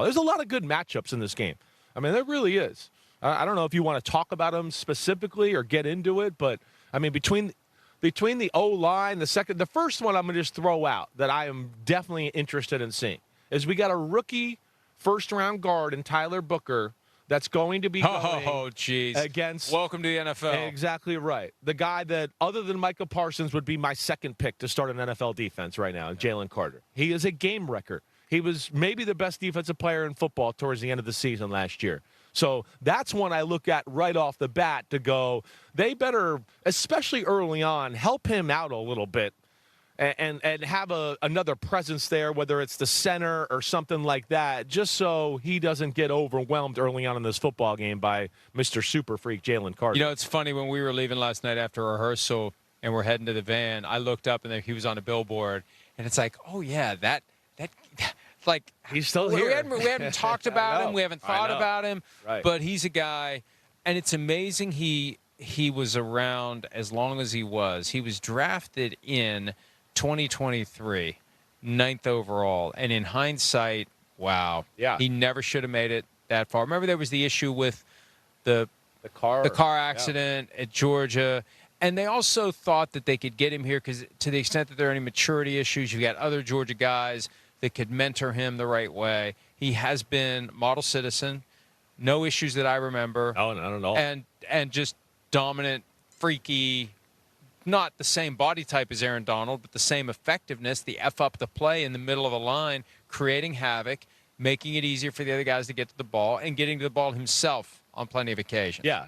There's a lot of good matchups in this game. I mean, there really is. I don't know if you want to talk about them specifically or get into it, but, I mean, between the O-line, the first one I'm going to just throw out that I am definitely interested in seeing is we got a rookie first-round guard in Tyler Booker that's going to be going against. Welcome to the NFL. Exactly right. The guy that, other than Micah Parsons, would be my second pick to start an NFL defense right now, Jalen Carter. He is a game wrecker. He was maybe the best defensive player in football towards the end of the season last year. So that's one I look at right off the bat to go, they better, especially early on, help him out a little bit and have another presence there, whether it's the center or something like that, just so he doesn't get overwhelmed early on in this football game by Mr. Super Freak Jalen Carter. You know, it's funny, when we were leaving last night after rehearsal and we're heading to the van, I looked up and there he was on a billboard, and it's like, oh, yeah, that like, he's still here. We haven't talked about him. We haven't thought about him. Right. But he's a guy, and it's amazing he was around as long as he was. He was drafted in 2023, 9th overall. And in hindsight, wow. Yeah. He never should have made it that far. Remember, there was the issue with the car accident at Georgia. And they also thought that they could get him here because to the extent that there are any maturity issues, you've got other Georgia guys that could mentor him the right way. He has been model citizen, no issues that I remember. Oh, not at all. And just dominant, freaky, not the same body type as Aaron Donald, but the same effectiveness, the F up the play in the middle of the line, creating havoc, making it easier for the other guys to get to the ball, and getting to the ball himself on plenty of occasions. Yeah,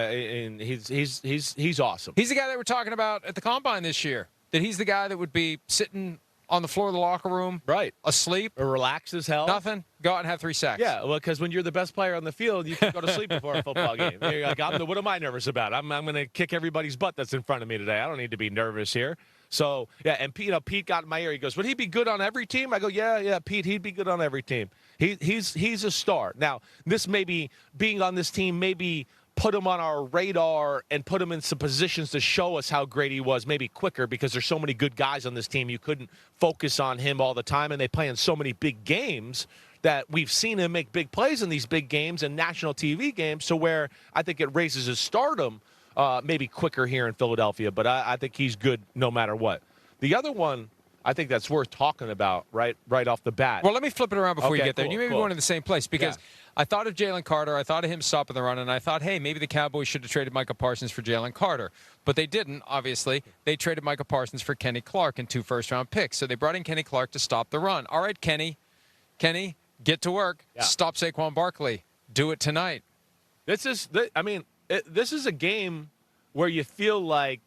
and he's awesome. He's the guy that we're talking about at the Combine this year, that he's the guy that would be sitting on the floor of the locker room, right, asleep, or relaxed as hell. Nothing. Go out and have 3 sacks. Yeah, well, because when you're the best player on the field, you can go to sleep before a football game. You're like, what am I nervous about? I'm going to kick everybody's butt that's in front of me today. I don't need to be nervous here. So yeah, and Pete got in my ear. He goes, "Would he be good on every team?" I go, "Yeah, Pete, he'd be good on every team. He's a star." Now, this maybe being on this team maybe put him on our radar and put him in some positions to show us how great he was maybe quicker, because there's so many good guys on this team. You couldn't focus on him all the time, and they play in so many big games that we've seen him make big plays in these big games and national TV games, to where I think it raises his stardom maybe quicker here in Philadelphia. But I think he's good no matter what. The other one I think that's worth talking about right off the bat. Well, let me flip it around before you get there. Cool, you may be going to the same place, because I thought of Jalen Carter. I thought of him stopping the run, and I thought, hey, maybe the Cowboys should have traded Micah Parsons for Jalen Carter. But they didn't, obviously. They traded Micah Parsons for Kenny Clark and 2 first-round picks. So they brought in Kenny Clark to stop the run. All right, Kenny, get to work. Yeah. Stop Saquon Barkley. Do it tonight. This is a game where you feel like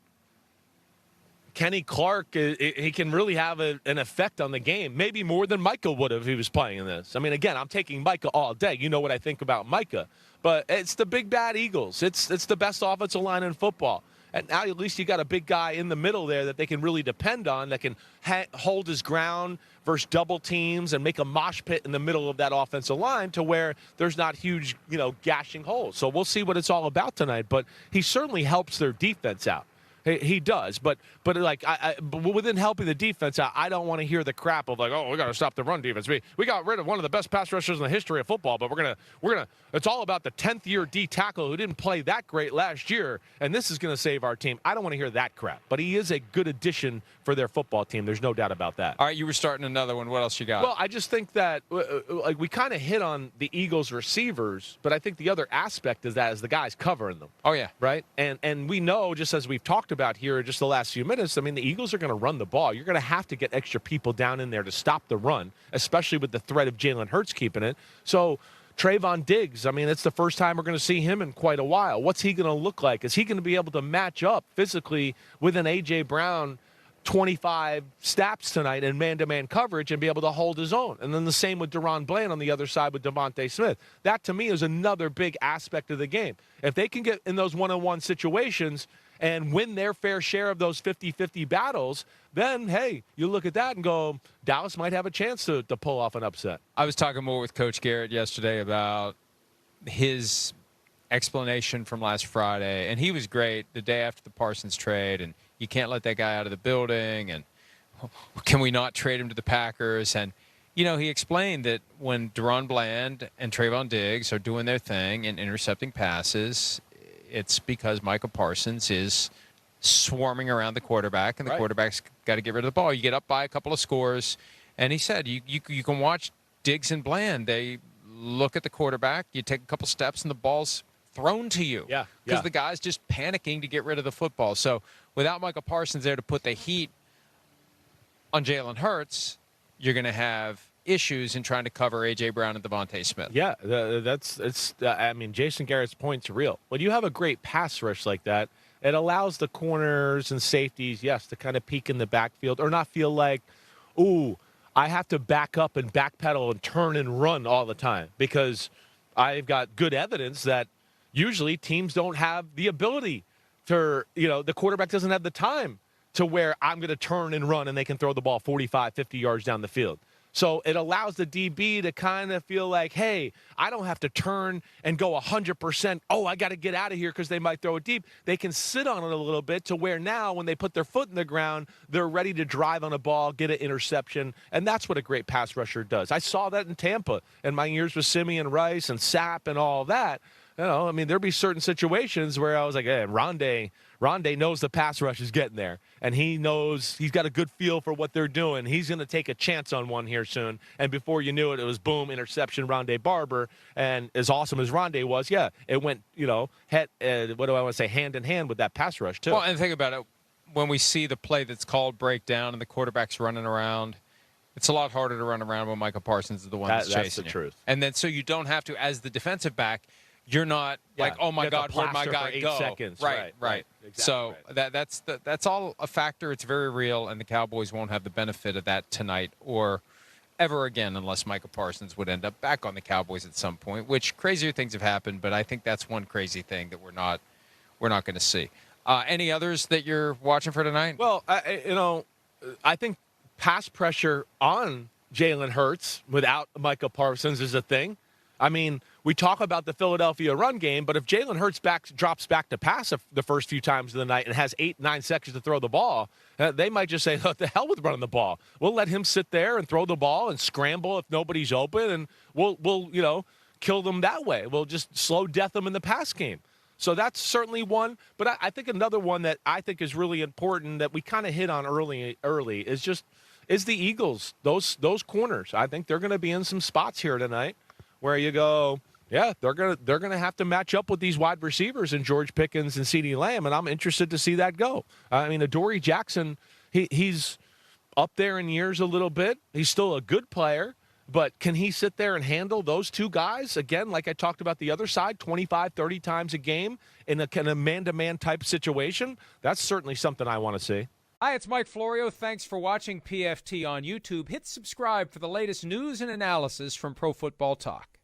Kenny Clark, he can really have an effect on the game, maybe more than Micah would have if he was playing in this. I mean, again, I'm taking Micah all day. You know what I think about Micah. But it's the big bad Eagles. It's the best offensive line in football. And now at least you got a big guy in the middle there that they can really depend on, that can hold his ground versus double teams and make a mosh pit in the middle of that offensive line, to where there's not huge, gashing holes. So we'll see what it's all about tonight. But he certainly helps their defense out. He does, but like but within helping the defense out, I don't want to hear the crap of like, oh, we got to stop the run defense. We got rid of one of the best pass rushers in the history of football, but we're gonna. It's all about the 10th year D tackle who didn't play that great last year, and this is gonna save our team. I don't want to hear that crap, but he is a good addition for their football team. There's no doubt about that. All right, you were starting another one. What else you got? Well, I just think that like we kind of hit on the Eagles receivers, but I think the other aspect is the guys covering them. Oh yeah, right. And we know, just as we've talked about here just the last few minutes, I mean, the Eagles are going to run the ball. You're going to have to get extra people down in there to stop the run, especially with the threat of Jalen Hurts keeping it. So Trayvon Diggs, I mean, it's the first time we're going to see him in quite a while. What's he going to look like? Is he going to be able to match up physically with an A.J. Brown 25 snaps tonight in man-to-man coverage and be able to hold his own? And then the same with Deron Bland on the other side with Devontae Smith. That, to me, is another big aspect of the game. If they can get in those one-on-one situations and win their fair share of those 50-50 battles, then, hey, you look at that and go, Dallas might have a chance to pull off an upset. I was talking more with Coach Garrett yesterday about his explanation from last Friday, and he was great the day after the Parsons trade, and you can't let that guy out of the building, and can we not trade him to the Packers? And he explained that when Deron Bland and Trayvon Diggs are doing their thing and intercepting passes, it's because Micah Parsons is swarming around the quarterback, and the quarterback's got to get rid of the ball. You get up by a couple of scores, and he said you can watch Diggs and Bland. They look at the quarterback, you take a couple steps, and the ball's thrown to you. Yeah. Because the guy's just panicking to get rid of the football. So without Micah Parsons there to put the heat on Jalen Hurts, you're going to have issues in trying to cover A.J. Brown and Devontae Smith. Yeah, I mean, Jason Garrett's point's real. When you have a great pass rush like that, it allows the corners and safeties, yes, to kind of peek in the backfield or not feel like, ooh, I have to back up and backpedal and turn and run all the time, because I've got good evidence that usually teams don't have the ability to, the quarterback doesn't have the time to where I'm going to turn and run and they can throw the ball 45, 50 yards down the field. So it allows the DB to kind of feel like, hey, I don't have to turn and go 100%. Oh, I got to get out of here because they might throw it deep. They can sit on it a little bit to where now when they put their foot in the ground, they're ready to drive on a ball, get an interception. And that's what a great pass rusher does. I saw that in Tampa in my years with Simeon Rice and Sapp and all that. I mean, there'd be certain situations where I was like, hey, Rondé knows the pass rush is getting there, and he knows he's got a good feel for what they're doing. He's going to take a chance on one here soon. And before you knew it, it was boom, interception, Rondé Barber. And as awesome as Rondé was, yeah, it went, hand in hand with that pass rush too. Well, and think about it. When we see the play that's called breakdown and the quarterback's running around, it's a lot harder to run around when Micah Parsons is the one that's chasing That's the truth. And then so you don't have to, as the defensive back, you're not like, oh my God, where'd my guy go? 8 seconds. Right. Exactly so that's all a factor. It's very real, and the Cowboys won't have the benefit of that tonight or ever again unless Micah Parsons would end up back on the Cowboys at some point. Which crazier things have happened, but I think that's one crazy thing that we're not going to see. Any others that you're watching for tonight? Well, I think pass pressure on Jalen Hurts without Micah Parsons is a thing. I mean, we talk about the Philadelphia run game, but if Jalen Hurts drops back to pass the first few times of the night and has 8-9 seconds to throw the ball, they might just say, what the hell with running the ball? We'll let him sit there and throw the ball and scramble if nobody's open, and we'll kill them that way. We'll just slow death them in the pass game. So that's certainly one. But I think another one that I think is really important that we kind of hit on early is the Eagles. Those corners. I think they're going to be in some spots here tonight where you go, yeah, they're gonna have to match up with these wide receivers in George Pickens and CeeDee Lamb, and I'm interested to see that go. I mean, Adoree Jackson, he's up there in years a little bit. He's still a good player, but can he sit there and handle those two guys again? Like I talked about the other side, 25, 30 times a game in a kind of man-to-man type situation. That's certainly something I want to see. Hi, it's Mike Florio. Thanks for watching PFT on YouTube. Hit subscribe for the latest news and analysis from Pro Football Talk.